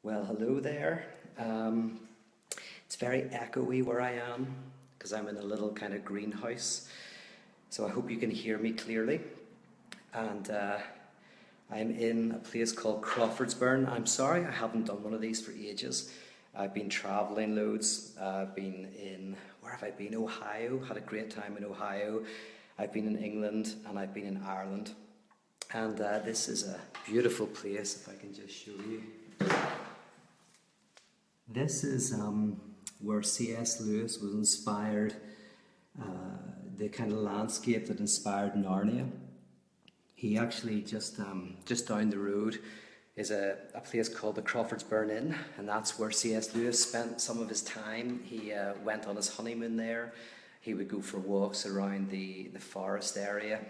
Well, hello there. It's very echoey where I am because I'm in a little kind of greenhouse. So I hope you can hear me clearly. And I'm in a place called Crawfordsburn. I'm sorry I haven't done one of these for ages. I've been traveling loads. I've been in, where have I been? Ohio, had a great time in Ohio. I've been in England and I've been in Ireland. And this is a beautiful place, if I can just show you. This is where C.S. Lewis was inspired, the kind of landscape that inspired Narnia. He actually just down the road is a place called the Crawfordsburn Inn, and that's where C.S. Lewis spent some of his time. He went on his honeymoon there. He would go for walks around the forest area,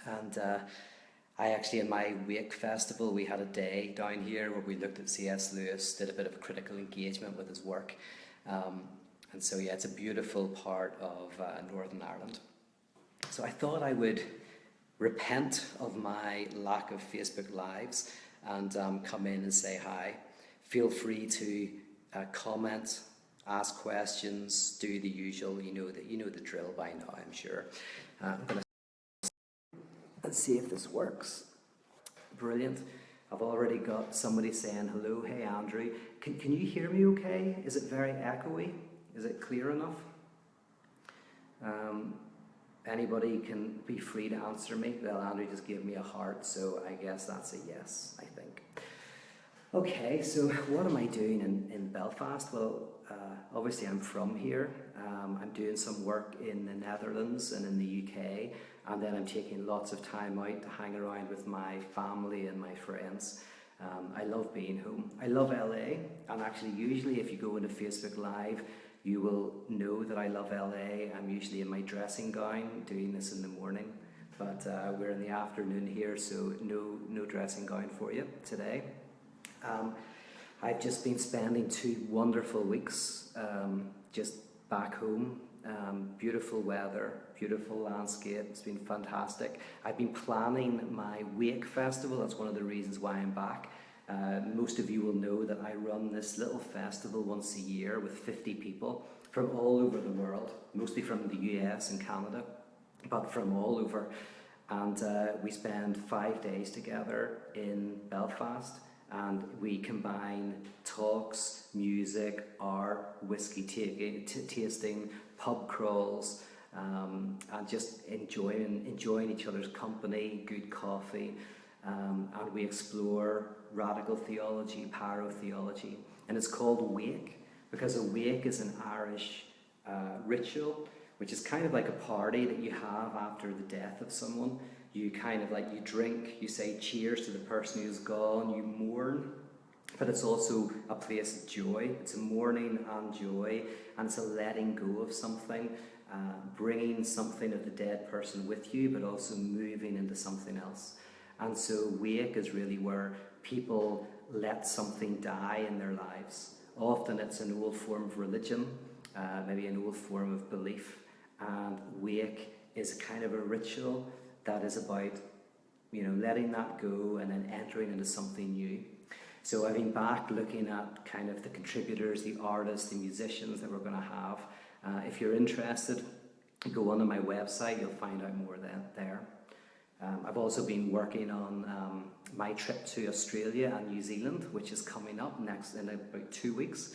and I actually, in my Wake Festival, we had a day down here where we looked at C.S. Lewis, did a bit of critical engagement with his work. And so, yeah, it's a beautiful part of Northern Ireland. So I thought I would repent of my lack of Facebook Lives and come in and say hi. Feel free to comment, ask questions, do the usual. You know the drill by now, I'm sure. I'm going to Let's see if this works. Brilliant. I've already got somebody saying hello. Hey, Andrew. Can you hear me okay? Is it very echoey? Is it clear enough? Anybody can be free to answer me. Well, Andrew just gave me a heart, so I guess that's a yes, I think. Okay, so what am I doing in Belfast? Well, obviously I'm from here. I'm doing some work in the Netherlands and in the UK, and then I'm taking lots of time out to hang around with my family and my friends. I love being home. I love LA, and actually usually if you go into Facebook Live, you will know that I love LA. I'm usually in my dressing gown doing this in the morning, but we're in the afternoon here, so no dressing gown for you today. I've just been spending 2 wonderful weeks just back home. Beautiful weather, beautiful landscape. It's been fantastic. I've been planning my Wake Festival. That's one of the reasons why I'm back. Most of you will know that I run this little festival once a year with 50 people from all over the world, mostly from the US and Canada, but from all over. And we spend 5 days together in Belfast. And we combine talks, music, art, whiskey tasting, pub crawls, and just enjoying each other's company, good coffee, and we explore radical theology, parotheology, and it's called Wake because a wake is an Irish ritual, which is kind of like a party that you have after the death of someone. You kind of like, you drink, you say cheers to the person who's gone, you mourn, but it's also a place of joy. It's a mourning and joy, and it's a letting go of something, bringing something of the dead person with you, but also moving into something else. And so Wake is really where people let something die in their lives. Often it's an old form of religion, maybe an old form of belief, and Wake is kind of a ritual that is about, letting that go and then entering into something new. So I've been back looking at kind of the contributors, the artists, the musicians that we're going to have. If you're interested, go onto my website, you'll find out more there. I've also been working on my trip to Australia and New Zealand, which is coming up next in about 2 weeks.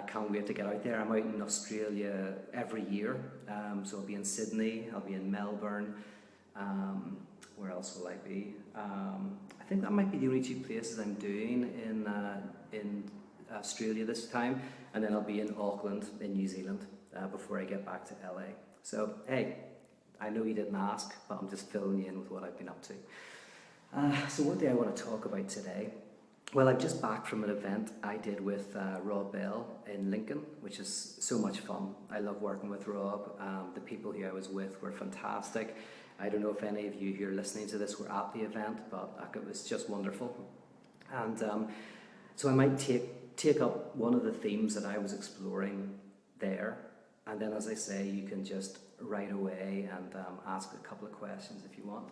Can't wait to get out there. I'm out in Australia every year, so I'll be in Sydney, I'll be in Melbourne. Where else will I be? I think that might be the only 2 places I'm doing in Australia this time, and then I'll be in Auckland in New Zealand before I get back to LA. So hey, I know you didn't ask, but I'm just filling you in with what I've been up to. So what do I want to talk about today? Well, I'm just back from an event I did with Rob Bell in Lincoln, which is so much fun. I love working with Rob. The people who I was with were fantastic. I don't know if any of you who are listening to this were at the event, but it was just wonderful. And so I might take up one of the themes that I was exploring there, and then, as I say, you can just right away and ask a couple of questions if you want.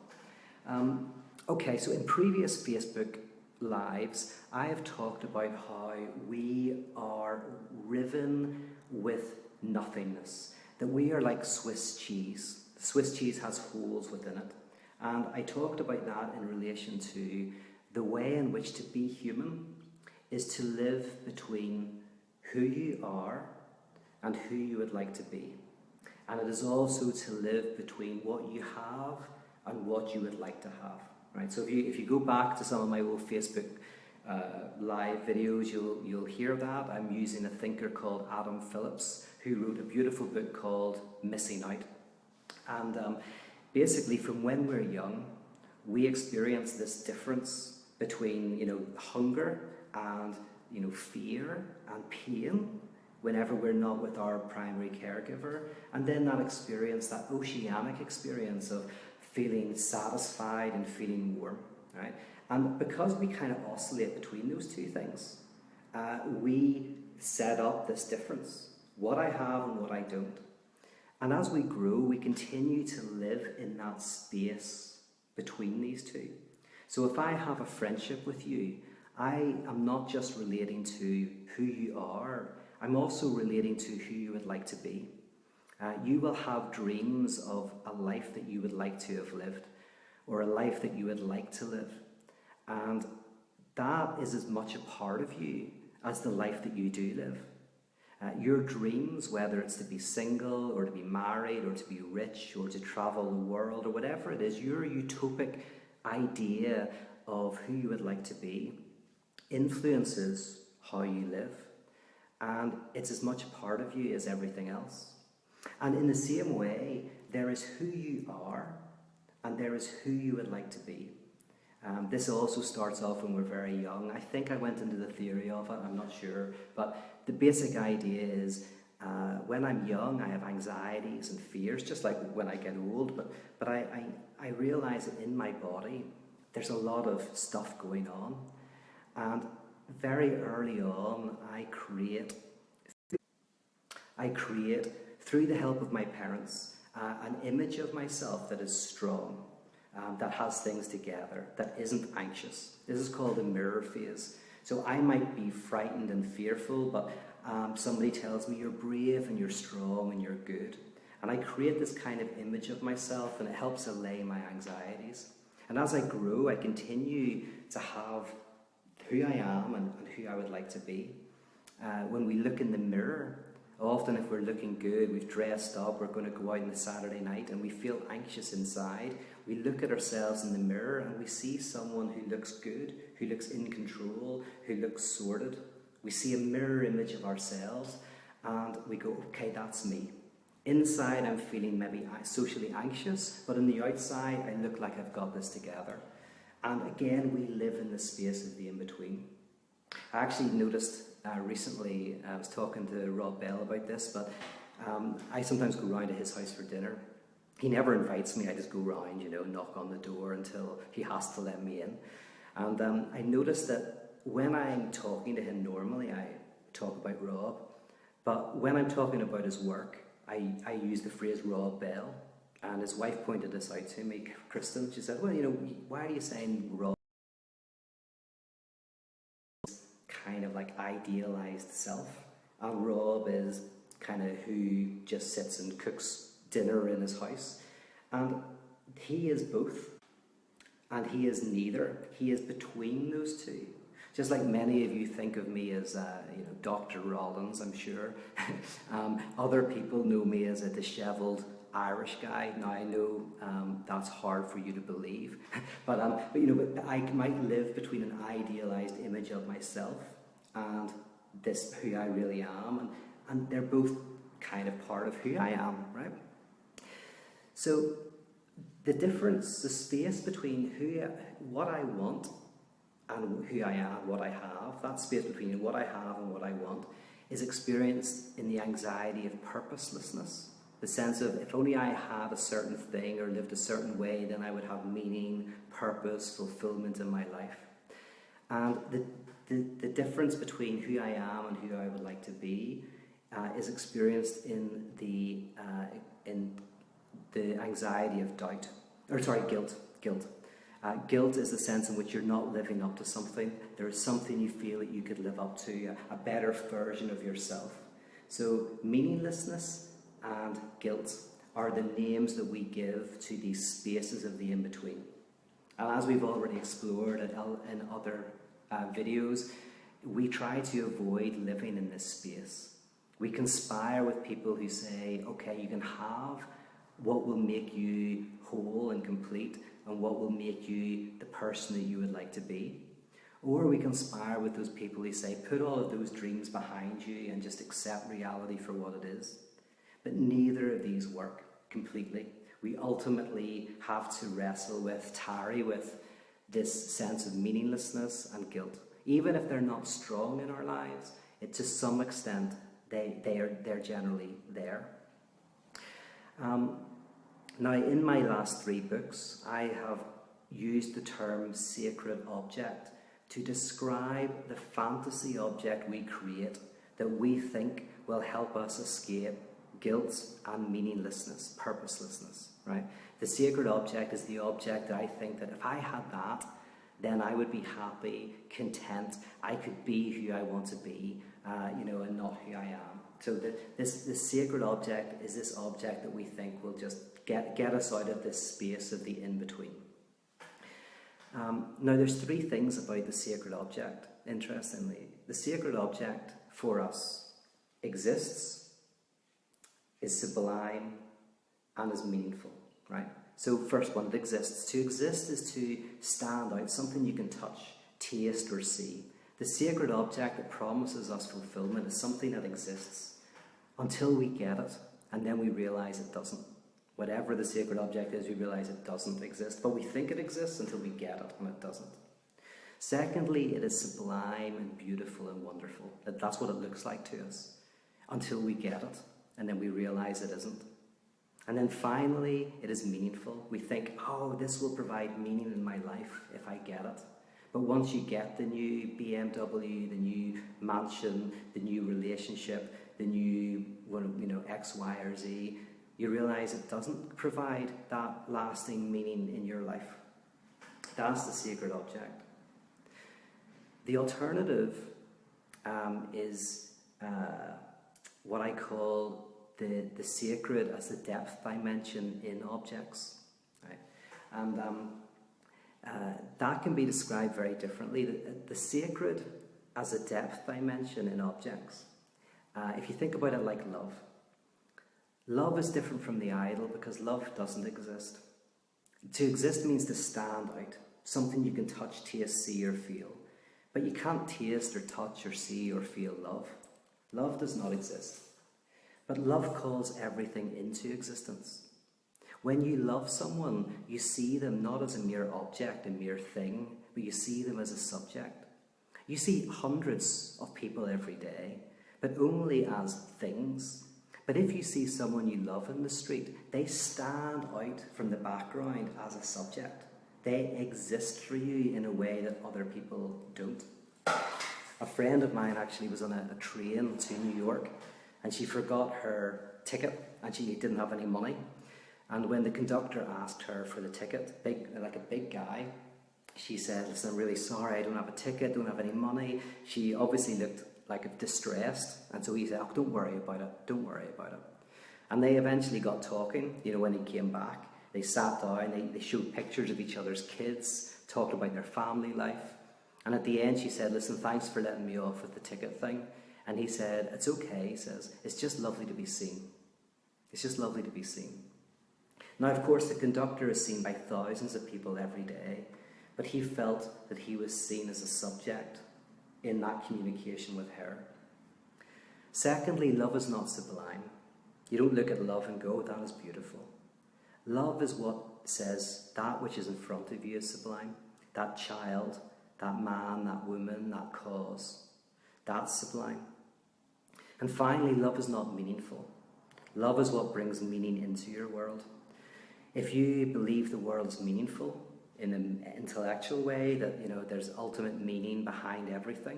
Okay, so in previous Facebook lives, I have talked about how we are riven with nothingness, that we are like Swiss cheese. Swiss cheese has holes within it. And I talked about that in relation to the way in which to be human is to live between who you are and who you would like to be. And it is also to live between what you have and what you would like to have. Right? So if you go back to some of my old Facebook live videos, you'll hear that. I'm using a thinker called Adam Phillips, who wrote a beautiful book called Missing Out. And basically, from when we're young, we experience this difference between, hunger and, fear and pain whenever we're not with our primary caregiver. And then that experience, that oceanic experience of feeling satisfied and feeling warm, right? And because we kind of oscillate between those two things, we set up this difference, what I have and what I don't. And as we grow, we continue to live in that space between these two. So if I have a friendship with you, I am not just relating to who you are, I'm also relating to who you would like to be. You will have dreams of a life that you would like to have lived, or a life that you would like to live. And that is as much a part of you as the life that you do live. Your dreams, whether it's to be single or to be married or to be rich or to travel the world or whatever it is, your utopic idea of who you would like to be influences how you live. And it's as much a part of you as everything else. And in the same way, there is who you are and there is who you would like to be. This also starts off when we're very young. I think I went into the theory of it, I'm not sure. But the basic idea is when I'm young, I have anxieties and fears, just like when I get old. But I realize that in my body, there's a lot of stuff going on. And very early on, I create, through the help of my parents, an image of myself that is strong, that has things together, that isn't anxious. This is called the mirror phase. So I might be frightened and fearful, but somebody tells me you're brave and you're strong and you're good. And I create this kind of image of myself, and it helps allay my anxieties. And as I grow, I continue to have who I am and who I would like to be. When we look in the mirror, often if we're looking good, we've dressed up, we're going to go out on a Saturday night and we feel anxious inside, we look at ourselves in the mirror and we see someone who looks good, who looks in control, who looks sorted. We see a mirror image of ourselves and we go, okay, that's me. Inside I'm feeling maybe socially anxious, but on the outside I look like I've got this together. And again, we live in the space of the in-between. I actually noticed recently, I was talking to Rob Bell about this, but I sometimes go round to his house for dinner. He never invites me, I just go round, knock on the door until he has to let me in. And I noticed that when I'm talking to him normally, I talk about Rob, but when I'm talking about his work, I use the phrase Rob Bell. And his wife pointed this out to me, Kristen. She said, well, why are you saying Rob? Kind of like idealized self. And Rob is kind of who just sits and cooks dinner in his house. And he is both. And he is neither. He is between those two. Just like many of you think of me as, Dr. Rollins, I'm sure. Other people know me as a disheveled Irish guy. Now I know that's hard for you to believe, but I might live between an idealized image of myself and this who I really am, and they're both kind of part of who I am, right? So the difference, the space between what I want and who I am, what I have, that space between what I have and what I want is experienced in the anxiety of purposelessness. The sense of, if only I had a certain thing or lived a certain way, then I would have meaning, purpose, fulfillment in my life. And the difference between who I am and who I would like to be is experienced in the anxiety of doubt, guilt. Guilt is the sense in which you're not living up to something. There is something you feel that you could live up to, a better version of yourself. So meaninglessness and guilt are the names that we give to these spaces of the in-between. And as we've already explored in other videos, we try to avoid living in this space. We conspire with people who say, okay, you can have what will make you whole and complete and what will make you the person that you would like to be. Or we conspire with those people who say, put all of those dreams behind you and just accept reality for what it is. But neither of these work completely. We ultimately have to wrestle with, tarry with this sense of meaninglessness and guilt. Even if they're not strong in our lives, to some extent, they're generally there. Now, in my last 3 books, I have used the term sacred object to describe the fantasy object we create that we think will help us escape guilt and meaninglessness, purposelessness, right? The sacred object is the object that I think that if I had that, then I would be happy, content, I could be who I want to be, and not who I am. So this sacred object is this object that we think will just get us out of this space of the in-between. Now, there's 3 things about the sacred object, interestingly. The sacred object for us exists, is sublime, and is meaningful, right? So first one, it exists. To exist is to stand out, something you can touch, taste, or see. The sacred object that promises us fulfillment is something that exists until we get it, and then we realize it doesn't. Whatever the sacred object is, we realize it doesn't exist, but we think it exists until we get it, and it doesn't. Secondly, it is sublime and beautiful and wonderful. That's what it looks like to us until we get it, and then we realize it isn't. And then finally, it is meaningful. We think, oh, this will provide meaning in my life if I get it. But once you get the new BMW, the new mansion, the new relationship, the new X, Y, or Z, you realize it doesn't provide that lasting meaning in your life. That's the sacred object. The alternative is what I call the sacred as the depth dimension in objects. Right? And that can be described very differently. The sacred as a depth dimension in objects. If you think about it like love. Love is different from the idol because love doesn't exist. To exist means to stand out, something you can touch, taste, see, or feel. But you can't taste or touch or see or feel love. Love does not exist. But love calls everything into existence. When you love someone, you see them not as a mere object, a mere thing, but you see them as a subject. You see hundreds of people every day, but only as things. But if you see someone you love in the street, they stand out from the background as a subject. They exist for you in a way that other people don't. A friend of mine actually was on a train to New York, and she forgot her ticket, and she didn't have any money. And when the conductor asked her for the ticket, like a big guy, she said, listen, I'm really sorry, I don't have a ticket, don't have any money. She obviously looked like distressed, and so he said, oh, don't worry about it, don't worry about it. And they eventually got talking, when he came back. They sat down, they showed pictures of each other's kids, talked about their family life. And at the end she said, listen, thanks for letting me off with the ticket thing. And he said, it's okay, he says, it's just lovely to be seen. It's just lovely to be seen. Now, of course, the conductor is seen by thousands of people every day, but he felt that he was seen as a subject in that communication with her. Secondly, love is not sublime. You don't look at love and go, that is beautiful. Love is what says that which is in front of you is sublime. That child, that man, that woman, that cause, that's sublime. And finally, love is not meaningful. Love is what brings meaning into your world. If you believe the world is meaningful in an intellectual way, that there's ultimate meaning behind everything,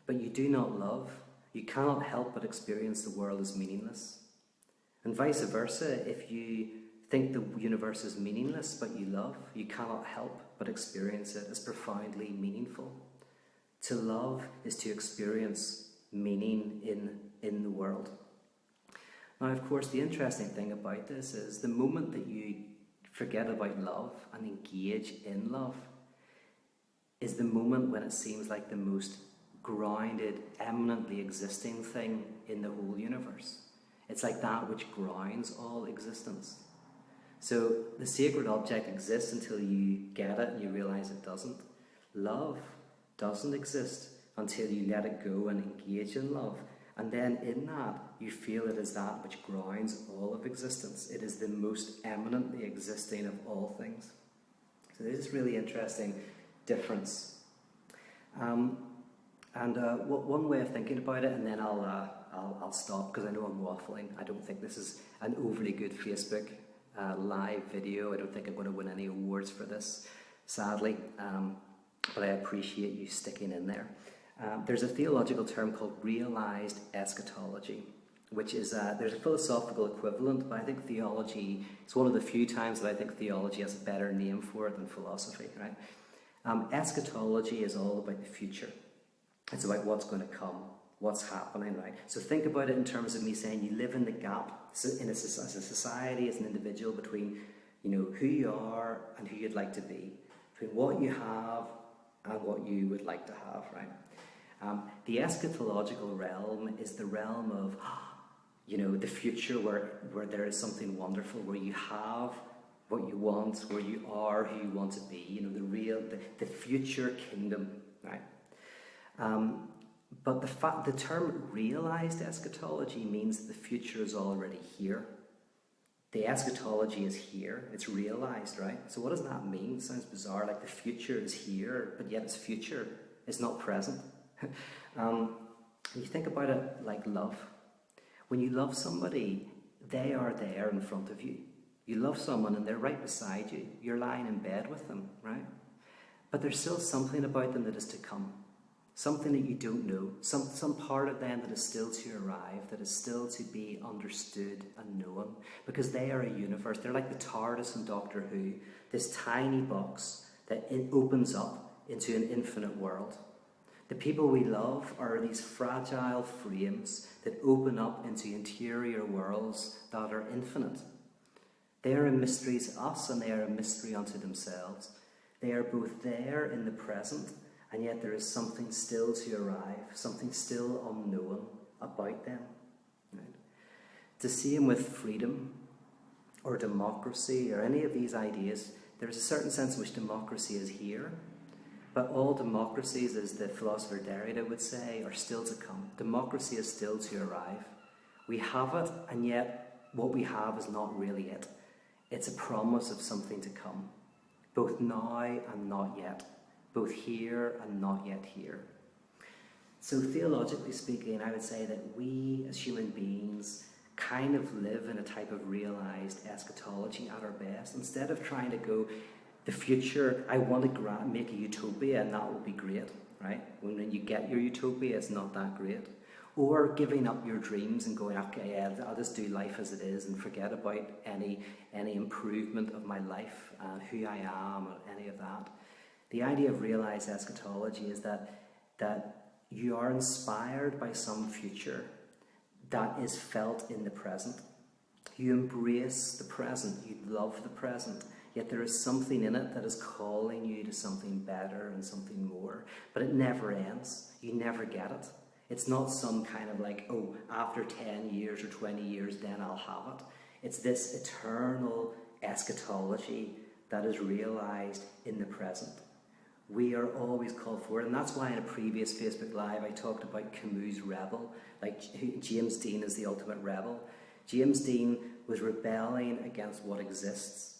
but you do not love, you cannot help but experience the world as meaningless. And vice versa, if you think the universe is meaningless but you love, you cannot help but experience it as profoundly meaningful. To love is to experience meaning in the world. Now, of course, the interesting thing about this is the moment that you forget about love and engage in love is the moment when it seems like the most grounded, eminently existing thing in the whole universe. It's like that which grounds all existence. So the sacred object exists until you get it and you realize it doesn't. Love doesn't exist until you let it go and engage in love. And then in that, you feel it is that which grounds all of existence. It is the most eminently existing of all things. So there's this really interesting difference. One way of thinking about it, and then I'll stop because I know I'm waffling. I don't think this is an overly good Facebook live video. I don't think I'm going to win any awards for this, sadly. But I appreciate you sticking in there. There's a theological term called realized eschatology, which is, there's a philosophical equivalent, but I think theology, it's one of the few times that I think theology has a better name for it than philosophy, right? Eschatology is all about the future. It's about what's going to come, what's happening, right? So think about it in terms of me saying you live in the gap as a society, as an individual, between, you know, who you are and who you'd like to be, between what you have and what you would like to have, right? The eschatological realm is the realm of, you know, the future where there is something wonderful, where you have what you want, where you are who you want to be, you know, the future kingdom, right? But the term realized eschatology means that the future is already here. The eschatology is here, it's realized, right? So what does that mean? It sounds bizarre, like the future is here, but yet it's future, it's not present. You think about it like love. When you love somebody, they are there in front of you. You love someone and they're right beside you. You're lying in bed with them, right? But there's still something about them that is to come. Something that you don't know. Some part of them that is still to arrive, that is still to be understood and known. Because they are a universe. They're like the TARDIS in Doctor Who. This tiny box that it opens up into an infinite world. The people we love are these fragile frames that open up into interior worlds that are infinite. They are a mystery to us and they are a mystery unto themselves. They are both there in the present, and yet there is something still to arrive, something still unknown about them. Right? The same with freedom or democracy or any of these ideas. There's a certain sense in which democracy is here, but all democracies, as the philosopher Derrida would say, are still to come. Democracy is still to arrive. We have it, and yet what we have is not really it. It's a promise of something to come, both now and not yet, both here and not yet here. So theologically speaking, I would say that we as human beings kind of live in a type of realized eschatology at our best. Instead of trying to go, the future, I want to make a utopia and that will be great, right? When you get your utopia, it's not that great. Or giving up your dreams and going, okay, yeah, I'll just do life as it is and forget about any improvement of my life, who I am, or any of that. The idea of realized eschatology is that you are inspired by some future that is felt in the present. You embrace the present, you love the present, yet there is something in it that is calling you to something better and something more. But it never ends. You never get it. It's not some kind of like, oh, after 10 years or 20 years, then I'll have it. It's this eternal eschatology that is realized in the present. We are always called for it, and that's why in a previous Facebook Live I talked about Camus' rebel, like James Dean is the ultimate rebel. James Dean was rebelling against what exists,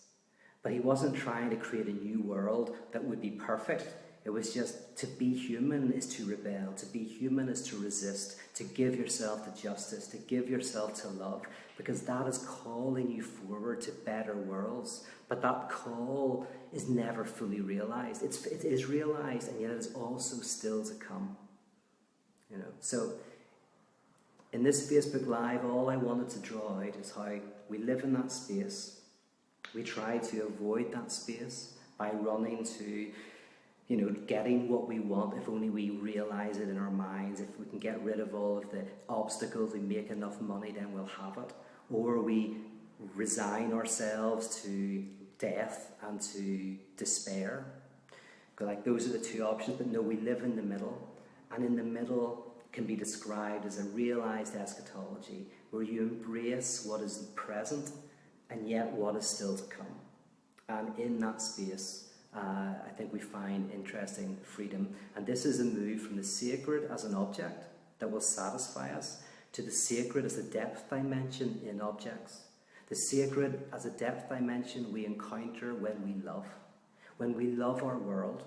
but he wasn't trying to create a new world that would be perfect. It was just, to be human is to rebel, to be human is to resist, to give yourself to justice, to give yourself to love, because that is calling you forward to better worlds. But that call is never fully realized. It is realized, and yet it is also still to come. You know, so in this Facebook Live, all I wanted to draw out is how we live in that space. We try to avoid that space by running to, getting what we want. If only we realize it in our minds, if we can get rid of all of the obstacles, we make enough money, then we'll have it. Or we resign ourselves to death and to despair. Like, those are the two options, but no, we live in the middle. And in the middle can be described as a realized eschatology, where you embrace what is present and yet what is still to come. And in that space, I think we find interesting freedom. And this is a move from the sacred as an object that will satisfy us to the sacred as a depth dimension in objects. The sacred as a depth dimension we encounter when we love. When we love our world,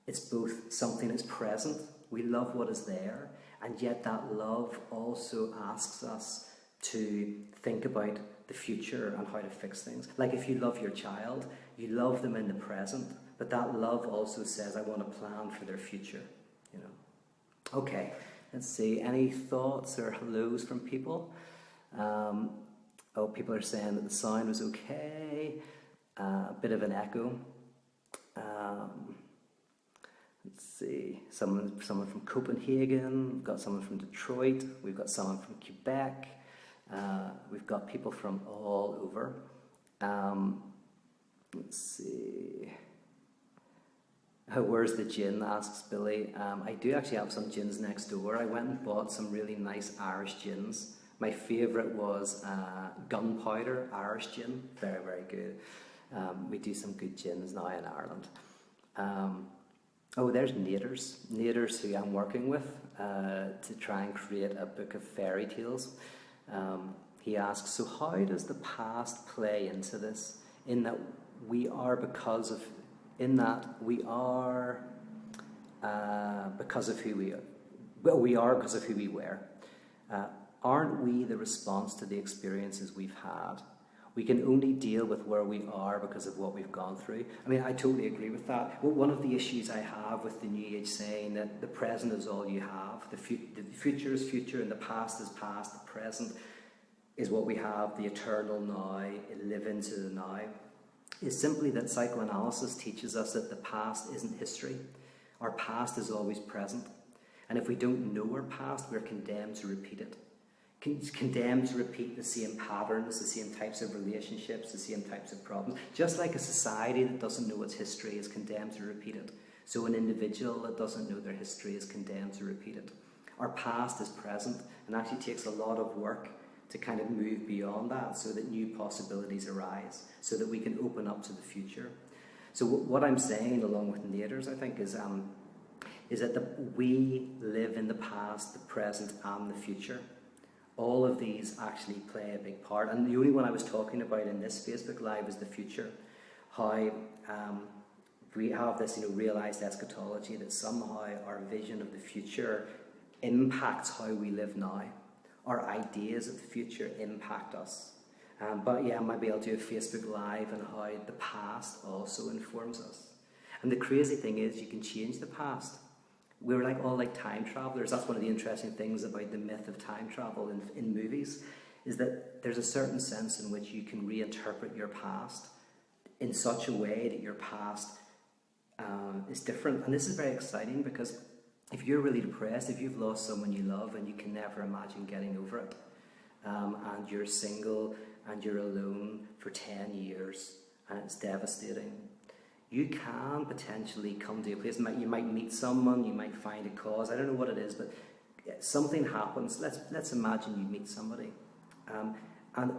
it's both something that's present, we love what is there, and yet that love also asks us to think about the future and how to fix things. Like, if you love your child, you love them in the present, but that love also says, I want to plan for their future, Okay, let's see. Any thoughts or hellos from people? People are saying that the sound was okay. A bit of an echo. Let's see. Someone from Copenhagen. We've got someone from Detroit. We've got someone from Quebec. We've got people from all over. Let's see. Where's the gin? Asks Billy. I do actually have some gins next door. I went and bought some really nice Irish gins. My favourite was Gunpowder Irish gin. Very, very good. We do some good gins now in Ireland. There's Naders who I'm working with to try and create a book of fairy tales. He asks, so how does the past play into this? In that we are because of who we are. Well, we are because of who we were. Aren't we the response to the experiences we've had? We can only deal with where we are because of what we've gone through. I mean, I totally agree with that. Well, one of the issues I have with the New Age saying that the present is all you have, the future is future and the past is past, the present is what we have, the eternal now, live into the now, is simply that psychoanalysis teaches us that the past isn't history. Our past is always present. And if we don't know our past, we're condemned to repeat it. Condemned to repeat the same patterns, the same types of relationships, the same types of problems. Just like a society that doesn't know its history is condemned to repeat it. So an individual that doesn't know their history is condemned to repeat it. Our past is present and actually takes a lot of work to kind of move beyond that so that new possibilities arise, so that we can open up to the future. So what I'm saying, along with Naders, I think, is that we live in the past, the present, and the future. All of these actually play a big part. And the only one I was talking about in this Facebook Live is the future. How we have this realized eschatology that somehow our vision of the future impacts how we live now. Our ideas of the future impact us. But yeah, maybe I'll do a Facebook Live on how the past also informs us. And the crazy thing is, you can change the past. We're all like time travelers. That's one of the interesting things about the myth of time travel in movies, is that there's a certain sense in which you can reinterpret your past in such a way that your past is different. And this is very exciting, because if you're really depressed, if you've lost someone you love and you can never imagine getting over it, and you're single and you're alone for 10 years and it's devastating, you can potentially come to a place. You might meet someone, you might find a cause, I don't know what it is, but something happens. Let's imagine you meet somebody, and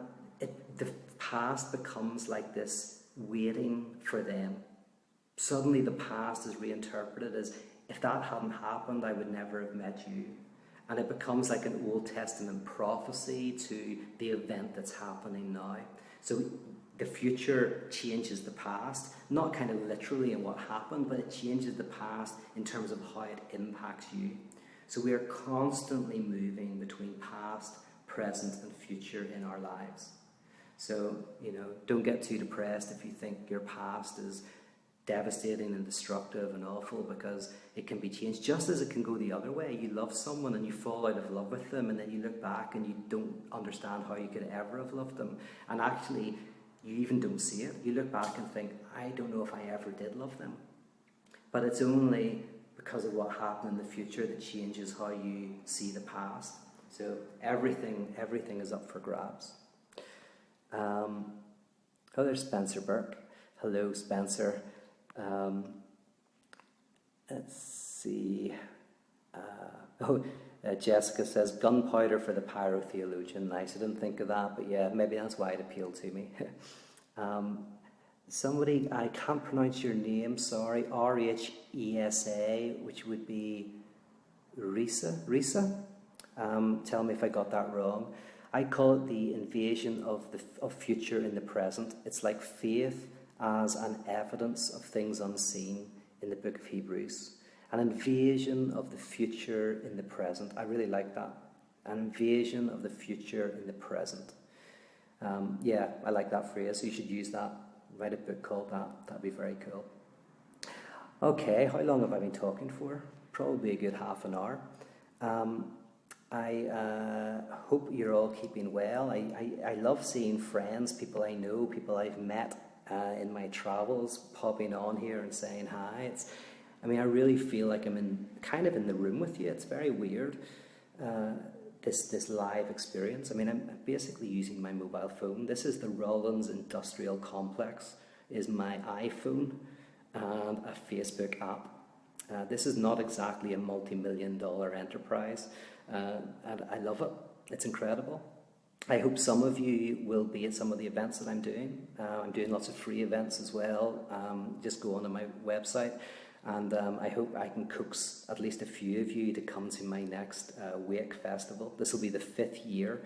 the past becomes like this waiting for them. Suddenly the past is reinterpreted as, if that hadn't happened, I would never have met you. And it becomes like an Old Testament prophecy to the event that's happening now. So the future changes the past, not kind of literally in what happened, but it changes the past in terms of how it impacts you. So we are constantly moving between past, present, and future in our lives. So, don't get too depressed if you think your past is devastating and destructive and awful, because it can be changed, just as it can go the other way. You love someone and you fall out of love with them, and then you look back and you don't understand how you could ever have loved them. And actually, you even don't see it. You look back and think, I don't know if I ever did love them. But it's only because of what happened in the future that changes how you see the past. So everything is up for grabs. Oh, there's Spencer Burke. Hello, Spencer. Let's see. Jessica says, gunpowder for the pyrotheologian. Nice, I didn't think of that, but yeah, maybe that's why it appealed to me. Somebody, I can't pronounce your name, sorry, R-H-E-S-A, which would be Risa? Tell me if I got that wrong. I call it the invasion of future in the present. It's like faith as an evidence of things unseen in the book of Hebrews. An invasion of the future in the present. I really like that. An invasion of the future in the present. Yeah, I like that phrase. You should use that. Write a book called that. That'd be very cool. Okay, how long have I been talking for? Probably a good half an hour. I hope you're all keeping well. I love seeing friends, people I know, people I've met in my travels, popping on here and saying hi. I really feel like I'm kind of in the room with you. It's very weird, this live experience. I'm basically using my mobile phone. This is the Rollins Industrial Complex, is my iPhone and a Facebook app. This is not exactly a multi-million-dollar enterprise, and I love it. It's incredible. I hope some of you will be at some of the events that I'm doing. I'm doing lots of free events as well. Just go onto my website, and I hope I can coax at least a few of you to come to my next Wake Festival. This will be the 5th year.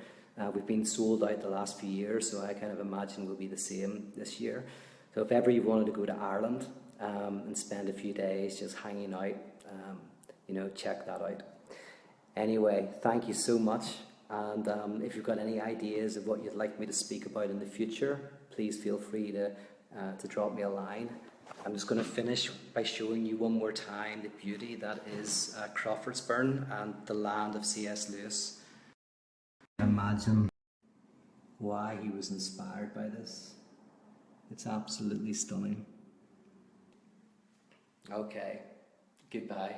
We've been sold out the last few years, so I kind of imagine we'll be the same this year. So if ever you wanted to go to Ireland and spend a few days just hanging out, check that out. Anyway, thank you so much. And if you've got any ideas of what you'd like me to speak about in the future, please feel free to drop me a line. I'm just going to finish by showing you one more time the beauty that is Crawfordsburn and the land of C.S. Lewis. Imagine why he was inspired by this. It's absolutely stunning. Okay, goodbye.